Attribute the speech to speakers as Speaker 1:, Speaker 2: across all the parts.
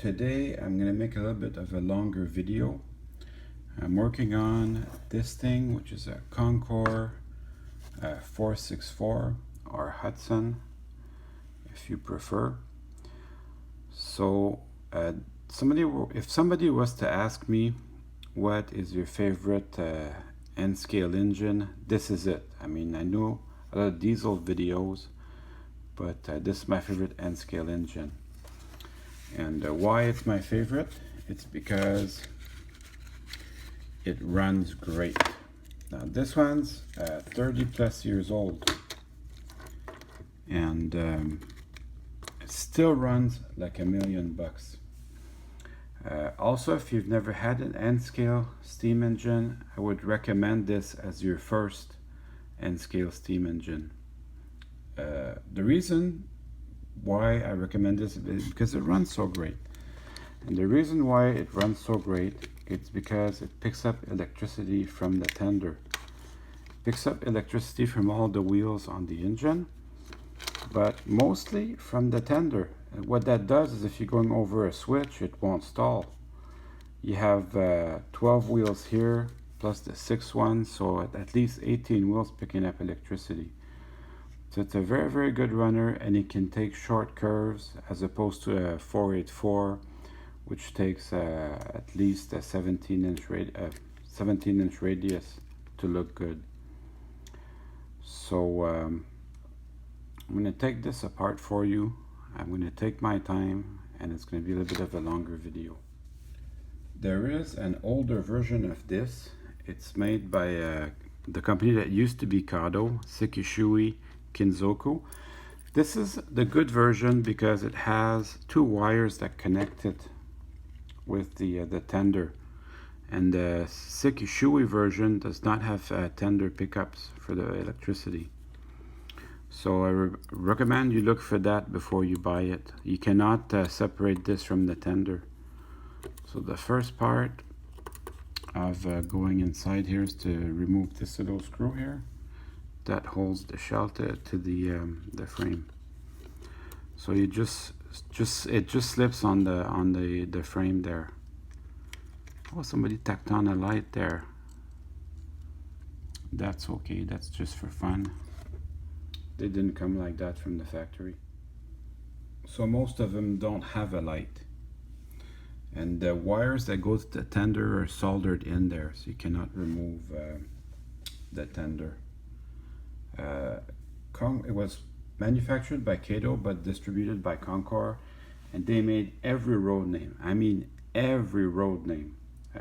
Speaker 1: today I'm going to make a little bit of a longer video. I'm working on this thing, which is a Concor 464 or Hudson if you prefer. So if somebody was to ask me what is your favorite N scale engine, this is it. I mean, I know a lot of diesel videos, but this is my favorite N scale engine. And why it's my favorite? It's because it runs great. Now this one's 30 plus years old, and it still runs like $1,000,000. Also, if you've never had an N scale steam engine, I would recommend this as your first N scale steam engine. The reason why I recommend this is because it runs so great. And the reason why it runs so great, it's because it picks up electricity from the tender. It picks up electricity from all the wheels on the engine, but mostly from the tender. And what that does is if you're going over a switch, it won't stall. You have 12 wheels here plus the 6 ones, so at least 18 wheels picking up electricity. So it's a very, very good runner, and it can take short curves as opposed to a 484, which takes at least a 17-inch radius to look good. So I'm going to take this apart for you. I'm going to take my time, and it's going to be a little bit of a longer video. There is an older version of this. It's made by the company that used to be Kado, Sekishui Kinzoku. This is the good version because it has 2 wires that connect it with the tender, and the Sekishui version does not have tender pickups for the electricity. So I recommend you look for that before you buy it. You cannot separate this from the tender. So the first part of going inside here is to remove this little screw here that holds the shell to the frame. So you just slips on the frame there. Oh, somebody tacked on a light there. That's okay, that's just for fun. They didn't come like that from the factory. So most of them don't have a light. And the wires that go to the tender are soldered in there, so you cannot remove the tender. It was manufactured by Kato but distributed by Concor, and they made every road name. I mean every road name.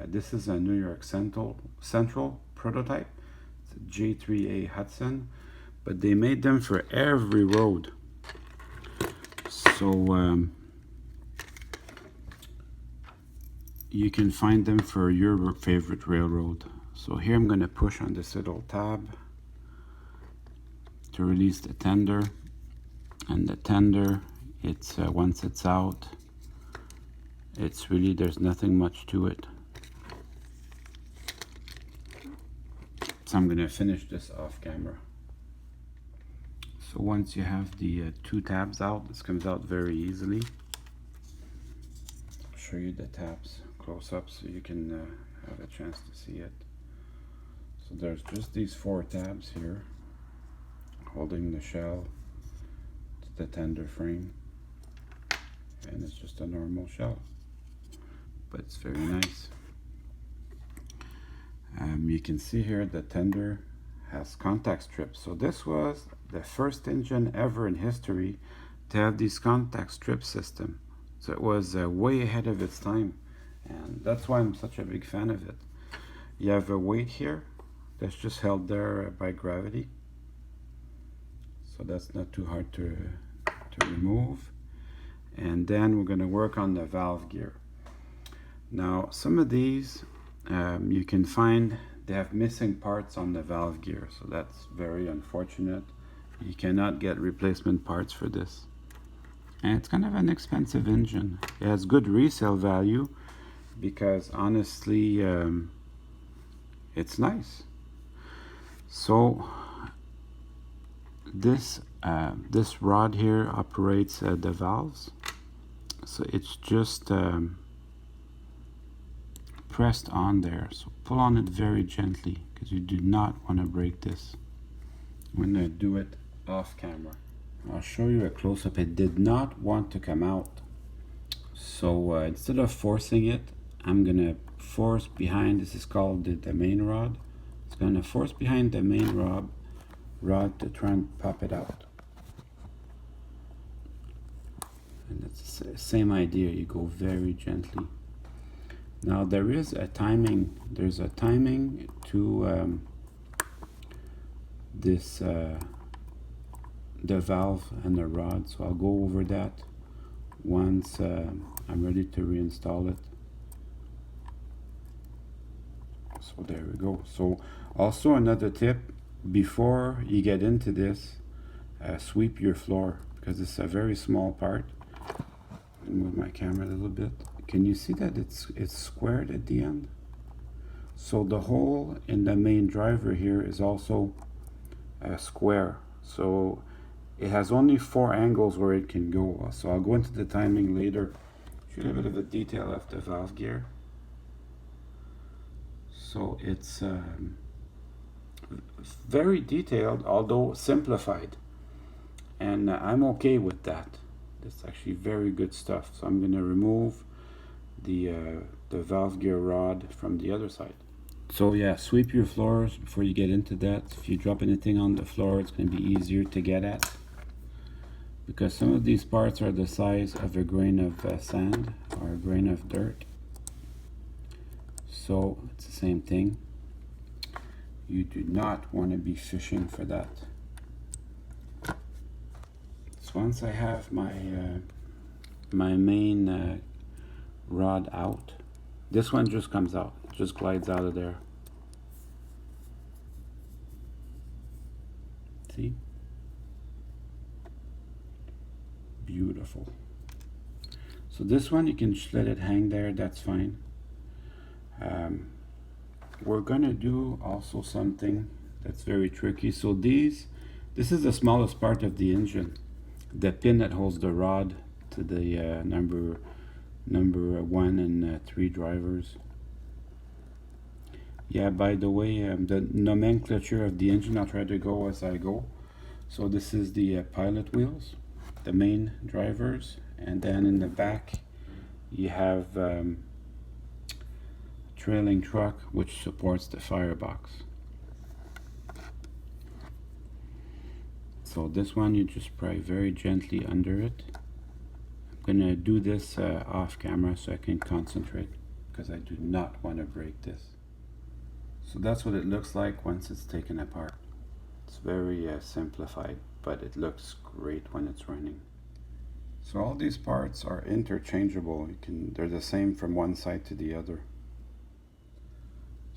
Speaker 1: This is a New York Central prototype. It's a J3a Hudson, but they made them for every road. So you can find them for your favorite railroad. So here I'm going to push on this little tab to release the tender, and the tender, it's once it's out, it's really, there's nothing much to it. So I'm going to finish this off camera. So once you have the 2 tabs out, this comes out very easily. I'll show you the tabs close up so you can have a chance to see it. So there's just these 4 tabs here holding the shell to the tender frame, and it's just a normal shell, but it's very nice. You can see here the tender has contact strips. So this was the first engine ever in history to have these contact strip system. So it was way ahead of its time, and that's why I'm such a big fan of it. You have a weight here that's just held there by gravity, so that's not too hard to remove. And then we're going to work on the valve gear. Now some of these you can find they have missing parts on the valve gear, so that's very unfortunate. You cannot get replacement parts for this, and it's kind of an expensive engine. It has good resale value because honestly it's nice. So this rod here operates the valves. So it's just pressed on there. So pull on it very gently because you do not want to break this. I'm going to do it off camera. I'll show you a close-up. It did not want to come out. So instead of forcing it, I'm going to force behind. This is called the main rod. It's going to force behind the main rod to try and pop it out. And it's the same idea. You go very gently. Now there is a timing. There's a timing to this the valve and the rod. So I'll go over that once I'm ready to reinstall it. So there we go. So also another tip, before you get into this, sweep your floor because it's a very small part. Move my camera a little bit. Can you see that it's squared at the end? So the hole in the main driver here is also a square. So it has only 4 angles where it can go. So I'll go into the timing later. Show you a bit of the detail of the valve gear. So it's very detailed, although simplified. And I'm okay with that. It's actually very good stuff. So I'm going to remove the valve gear rod from the other side. So yeah, sweep your floors before you get into that. If you drop anything on the floor, it's going to be easier to get at, because some of these parts are the size of a grain of sand or a grain of dirt. So it's the same thing. You do not want to be fishing for that. So once I have my my main rod out, this one just comes out. It just glides out of there. See? Beautiful. So this one you can just let it hang there, that's fine. We're gonna do also something that's very tricky. So this is the smallest part of the engine, the pin that holds the rod to the number 1 and 3 drivers. Yeah, by the way, the nomenclature of the engine, I'll try to go as I go. So this is the pilot wheels, the main drivers, and then in the back you have trailing truck, which supports the firebox. So this one you just pry very gently under it. I'm gonna do this off camera so I can concentrate, because I do not want to break this. So that's what it looks like once it's taken apart. It's very simplified, but it looks great when it's running. So all these parts are interchangeable. They're the same from one side to the other.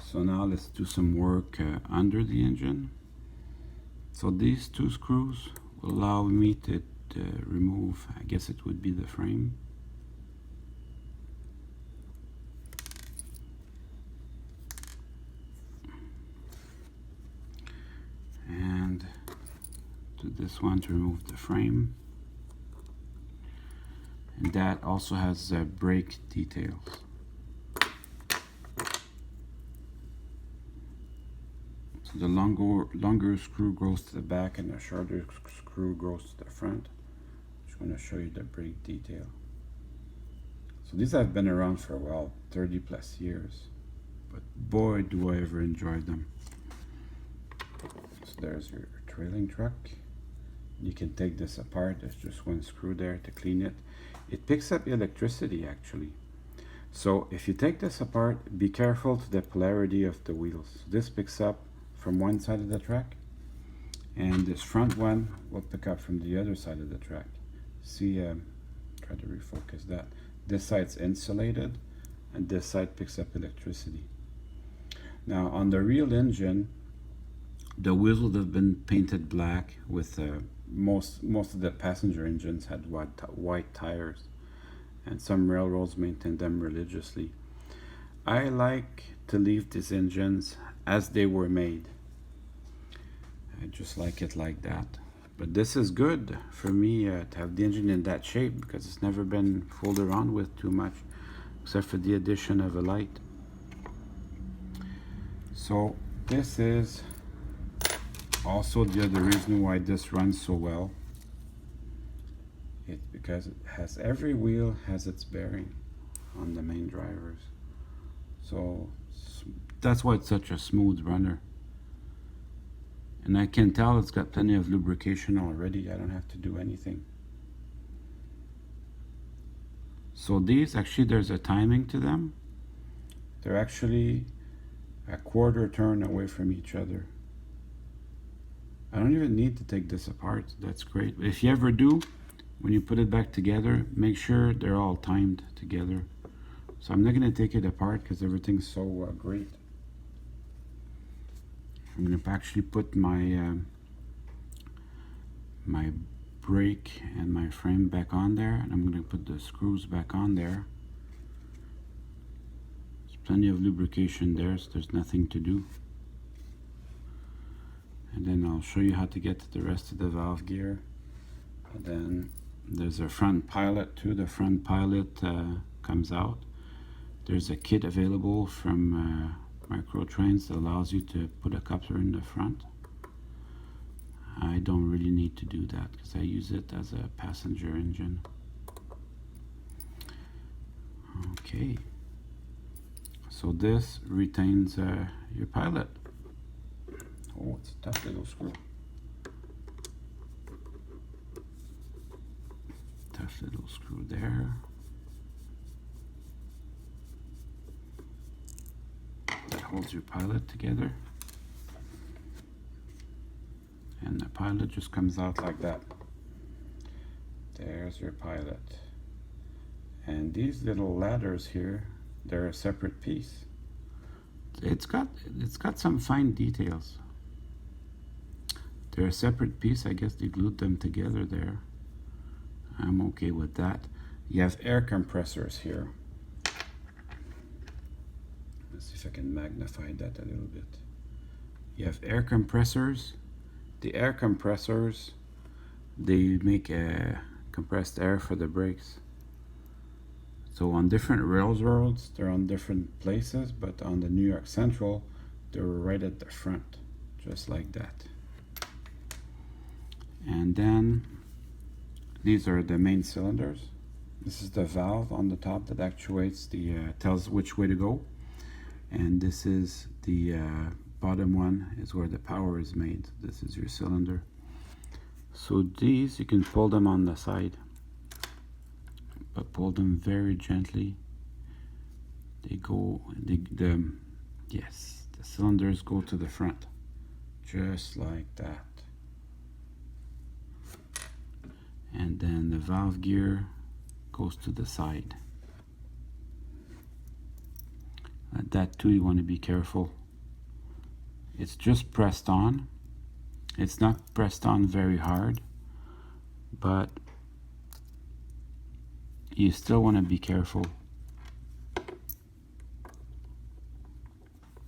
Speaker 1: So now let's do some work under the engine. So these 2 screws will allow me to remove, I guess it would be the frame. And do this one to remove the frame. And that also has brake details. So the longer screw goes to the back and the shorter screw goes to the front. I'm just going to show you the brake detail. So these have been around for a while, 30 plus years, but boy do I ever enjoy them. So there's your trailing truck. You can take this apart. There's just 1 screw there to clean it. It picks up electricity actually. So if you take this apart, be careful to the polarity of the wheels. This picks up from one side of the track, and this front one will pick up from the other side of the track. See, try to refocus that. This side's insulated, and this side picks up electricity. Now on the real engine, the wheels would have been painted black with most of the passenger engines had white tires, and some railroads maintain them religiously. I like to leave these engines as they were made. I just like it like that. But this is good for me to have the engine in that shape, because it's never been fooled around with too much, except for the addition of a light. So this is also the other reason why this runs so well. It's because it has, every wheel has its bearing on the main drivers. So that's why it's such a smooth runner. And I can tell it's got plenty of lubrication already. I don't have to do anything. So these, actually there's a timing to them. They're actually a quarter turn away from each other. I don't even need to take this apart. That's great. If you ever do, when you put it back together, make sure they're all timed together. So I'm not going to take it apart because everything's so great. I'm going to actually put my my brake and my frame back on there, and I'm going to put the screws back on there. There's plenty of lubrication there, so there's nothing to do. And then I'll show you how to get to the rest of the valve gear. And then there's a front pilot too. The front pilot comes out. There's a kit available from Microtrains that allows you to put a coupler in the front. I don't really need to do that because I use it as a passenger engine. Okay, so this retains your pilot. Oh, it's a tough little screw. Tough little screw there. That holds your pilot together. And the pilot just comes out like that. There's your pilot. And these little ladders here, they're a separate piece. It's got some fine details. They're a separate piece. I guess they glued them together there. I'm okay with that. You have air compressors here. Let's see if I can magnify that a little bit. You have air compressors. The air compressors, they make compressed air for the brakes. So on different railroads, they're on different places, but on the New York Central, they're right at the front, just like that. And then these are the main cylinders. This is the valve on the top that actuates the, tells which way to go. And this is the bottom one is where the power is made. This is your cylinder. So these, you can pull them on the side, but pull them very gently. They go, yes, the cylinders go to the front, just like that. And then the valve gear goes to the side. That too, you want to be careful. It's just pressed on. It's not pressed on very hard, but you still want to be careful.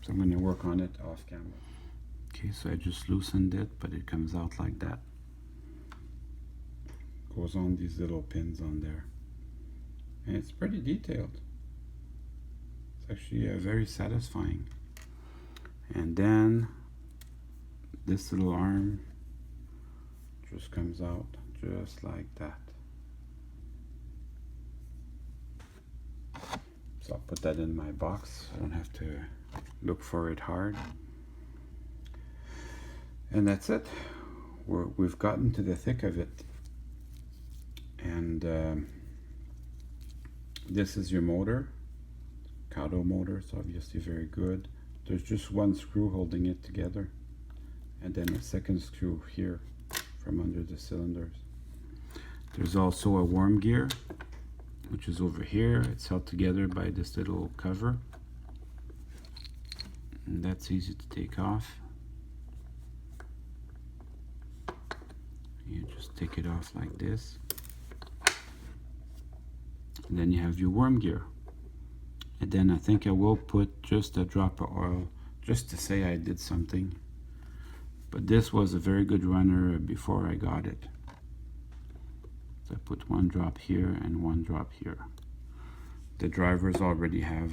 Speaker 1: So I'm going to work on it off camera. Okay, so I just loosened it, but it comes out like that. Goes on these little pins on there. And it's pretty detailed. It's actually very satisfying. And then this little arm just comes out just like that. So I'll put that in my box. I don't have to look for it hard. And that's it. We've gotten to the thick of it. And this is your motor. Kato motor, it's obviously very good. There's just one screw holding it together, and then a second screw here from under the cylinders. There's also a worm gear, which is over here. It's held together by this little cover, and that's easy to take off. You just take it off like this, and then you have your worm gear. And then I think I will put just a drop of oil, just to say I did something. but this was a very good runner before I got it. So I put one drop here and one drop here. The drivers already have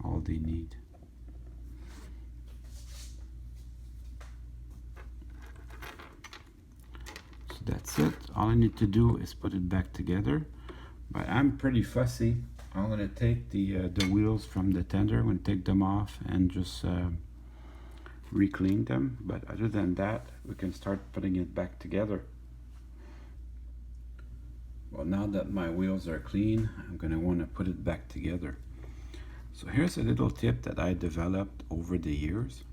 Speaker 1: all they need. So that's it. All I need to do is put it back together. But I'm pretty fussy. I'm going to take the wheels from the tender, I'm going to take them off and just re-clean them. But other than that, we can start putting it back together. Well, now that my wheels are clean, I'm going to want to put it back together. So here's a little tip that I developed over the years.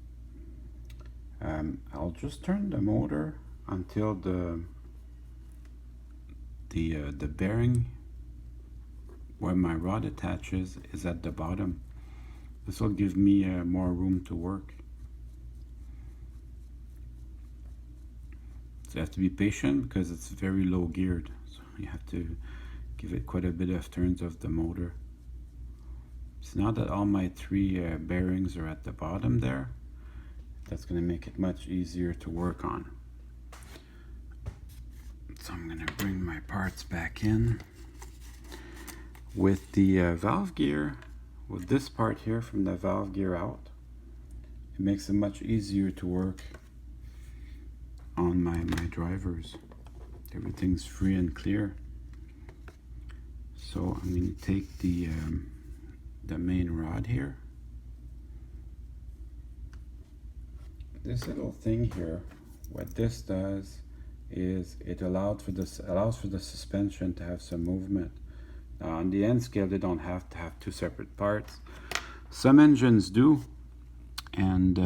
Speaker 1: I'll just turn the motor until the bearing where my rod attaches is at the bottom. This will give me more room to work. So you have to be patient because it's very low geared. So you have to give it quite a bit of turns of the motor. So now that all my three bearings are at the bottom there, that's going to make it much easier to work on. So I'm going to bring my parts back in. With the valve gear, with this part here from the valve gear out, it makes it much easier to work on my drivers. Everything's free and clear. So I'm going to take the main rod here. This little thing here, what this does is it allows for the suspension to have some movement. On the N scale, they don't have to have two separate parts. Some engines do, and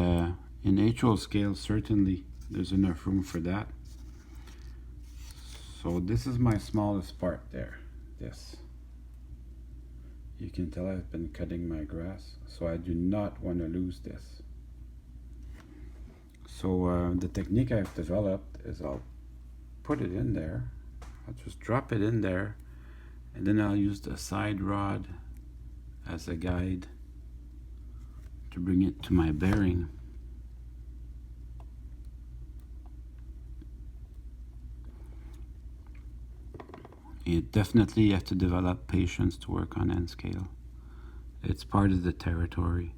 Speaker 1: in HO scale, certainly there's enough room for that. So this is my smallest part there. This. You can tell I've been cutting my grass, so I do not want to lose this. So the technique I've developed is I'll put it in there. I'll just drop it in there. And then I'll use the side rod as a guide to bring it to my bearing. You definitely have to develop patience to work on N scale. It's part of the territory.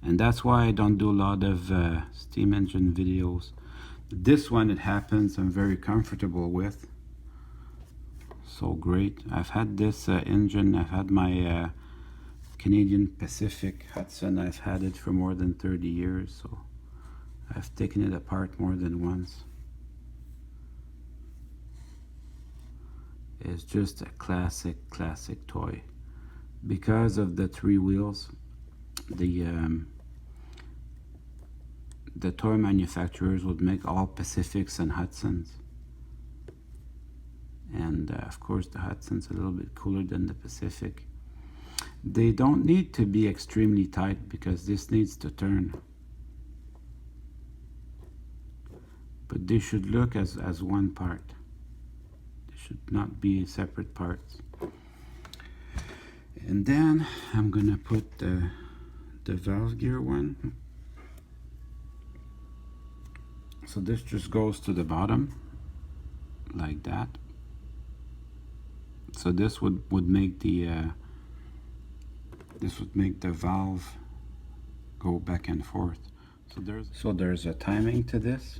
Speaker 1: And that's why I don't do a lot of steam engine videos. This one, it happens, I'm very comfortable with. So great. I've had this engine, I've had my Canadian Pacific Hudson, I've had it for more than 30 years, so I've taken it apart more than once. It's just a classic toy. Because of the three wheels, the toy manufacturers would make all Pacifics and Hudsons. And of course the Hudson's a little bit cooler than the Pacific. They don't need to be extremely tight because this needs to turn. But they should look as one part. They should not be separate parts. And then I'm gonna put the valve gear one. So this just goes to the bottom like that. So this would make the valve go back and forth. So there's a timing to this.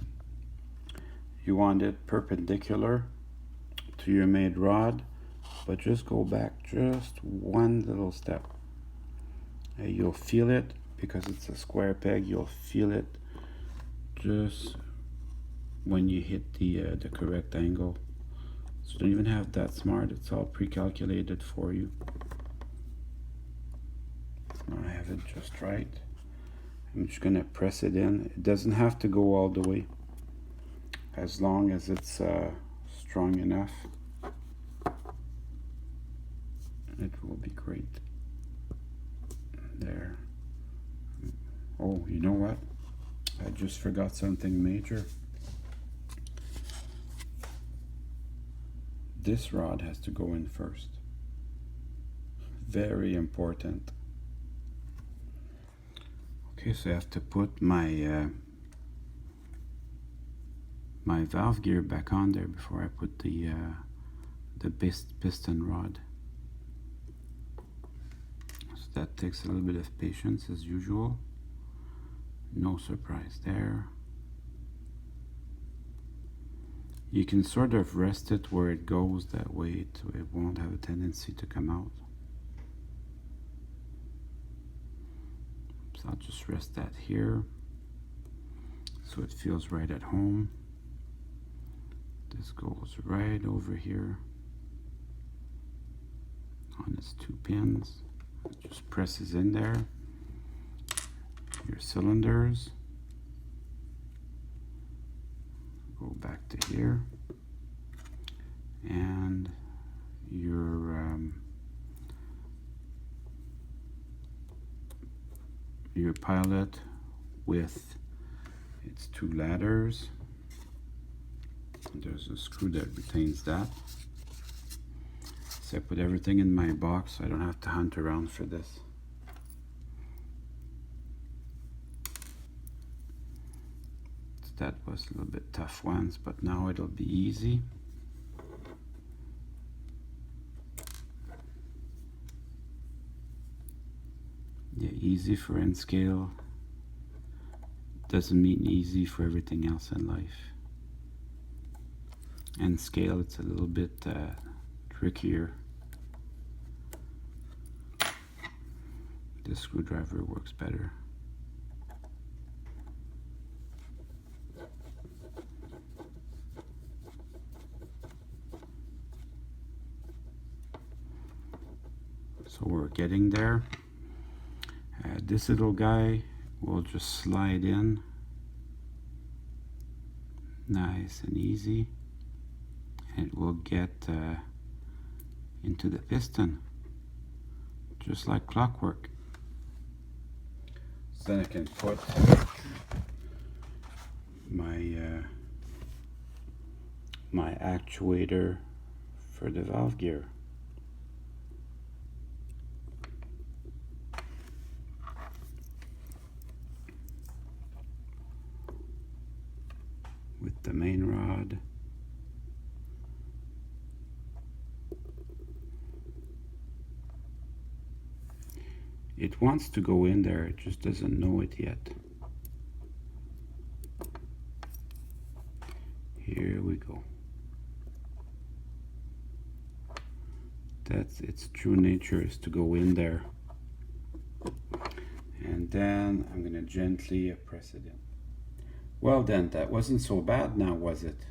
Speaker 1: You want it perpendicular to your made rod, but just go back just one little step. You'll feel it because it's a square peg. You'll feel it just when you hit the correct angle. So don't even have that smart, it's all pre-calculated for you. Now I have it just right. I'm just gonna press it in. It doesn't have to go all the way, as long as it's strong enough. It will be great. There. Oh, you know what? I just forgot something major. This rod has to go in first. Very important. Okay, so I have to put my my valve gear back on there before I put the piston rod. So that takes a little bit of patience as usual. No surprise there. You can sort of rest it where it goes, that way it won't have a tendency to come out. So I'll just rest that here so it feels right at home. This goes right over here on its 2 pins. It just presses in there. Your cylinders go back to here, and your pilot with its 2 ladders. There's a screw that retains that. So I put everything in my box so I don't have to hunt around for this. That was a little bit tough once, but now it'll be easy. Yeah, easy for N scale doesn't mean easy for everything else in life. N scale, it's a little bit trickier. This screwdriver works better. So we're getting there. This little guy will just slide in nice and easy, and it will get into the piston just like clockwork. So then I can put my actuator for the valve gear. With the main rod. It wants to go in there, it just doesn't know it yet. Here we go. That's its true nature, is to go in there. And then I'm going to gently press it in. Well then, that wasn't so bad now, was it?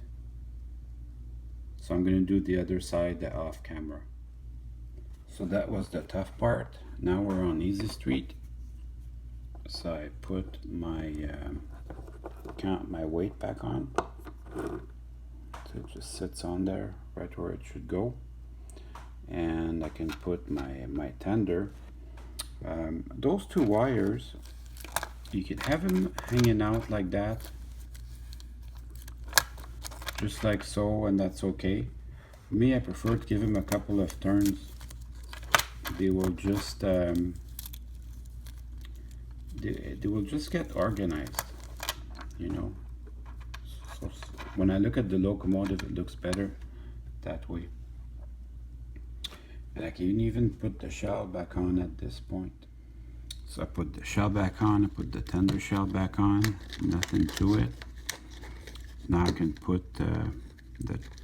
Speaker 1: So I'm going to do the other side off camera. So that was the tough part. Now we're on easy street. So I put my my weight back on. So it just sits on there, right where it should go. And I can put my tender. Those 2 wires, you can have them hanging out like that, just like so, and that's okay. Me, I prefer to give them a couple of turns. They will just they will just get organized, you know. So when I look at the Locomotive, it looks better that way. And I can even put the shell back on at this point. So I put the shell back on, I put the tender shell back on, nothing to it. Now I can put the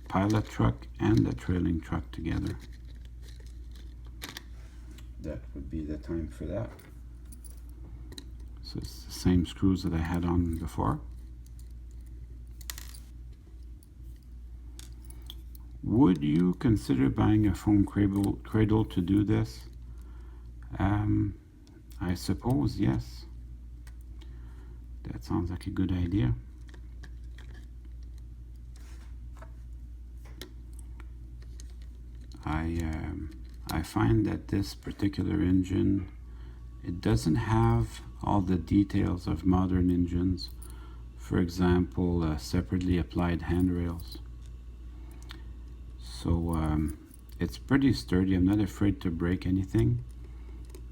Speaker 1: pilot truck and the trailing truck together. That would be the time for that. So it's the same screws that I had on before. Would you consider buying a foam cradle to do this? I suppose yes. That sounds like a good idea. I find that this particular engine, it doesn't have all the details of modern engines. For example, separately applied handrails. So it's pretty sturdy. I'm not afraid to break anything.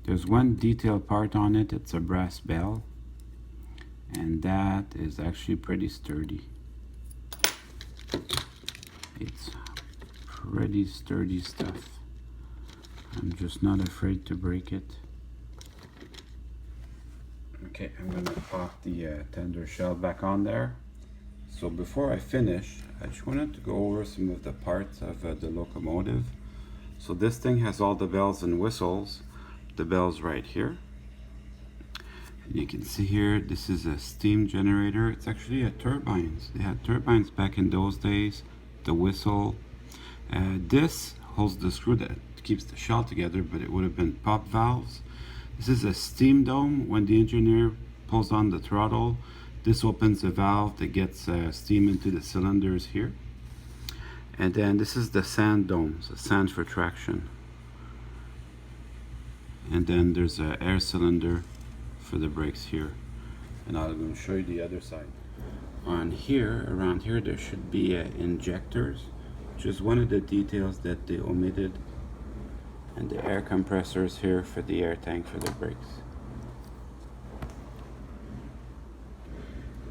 Speaker 1: There's one detail part on it, it's a brass bell, and that is actually pretty sturdy. It's pretty sturdy stuff. I'm just not afraid to break it. Okay, I'm gonna pop the tender shell back on there. So before I finish, I just wanted to go over some of the parts of the locomotive. So this thing has all the bells and whistles. The bells right here. You can see here, this is a steam generator. It's actually a turbines. They had turbines back in those days. The whistle. This holds the screw that keeps the shell together, but it would have been pop valves. This is a steam dome. When the engineer pulls on the throttle, this opens a valve that gets steam into the cylinders here. And then this is the sand dome, so sand for traction. And then there's an air cylinder for the brakes here. And I'm going to show you the other side. On here, around here, there should be injectors, which is one of the details that they omitted. And the air compressors here for the air tank for the brakes.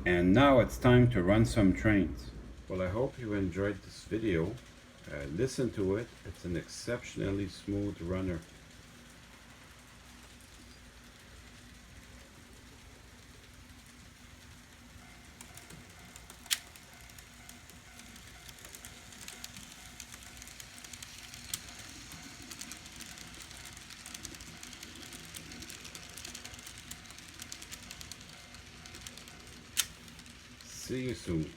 Speaker 1: And now it's time to run some trains. Well, I hope you enjoyed this video. Listen to it. It's an exceptionally smooth runner. See you soon.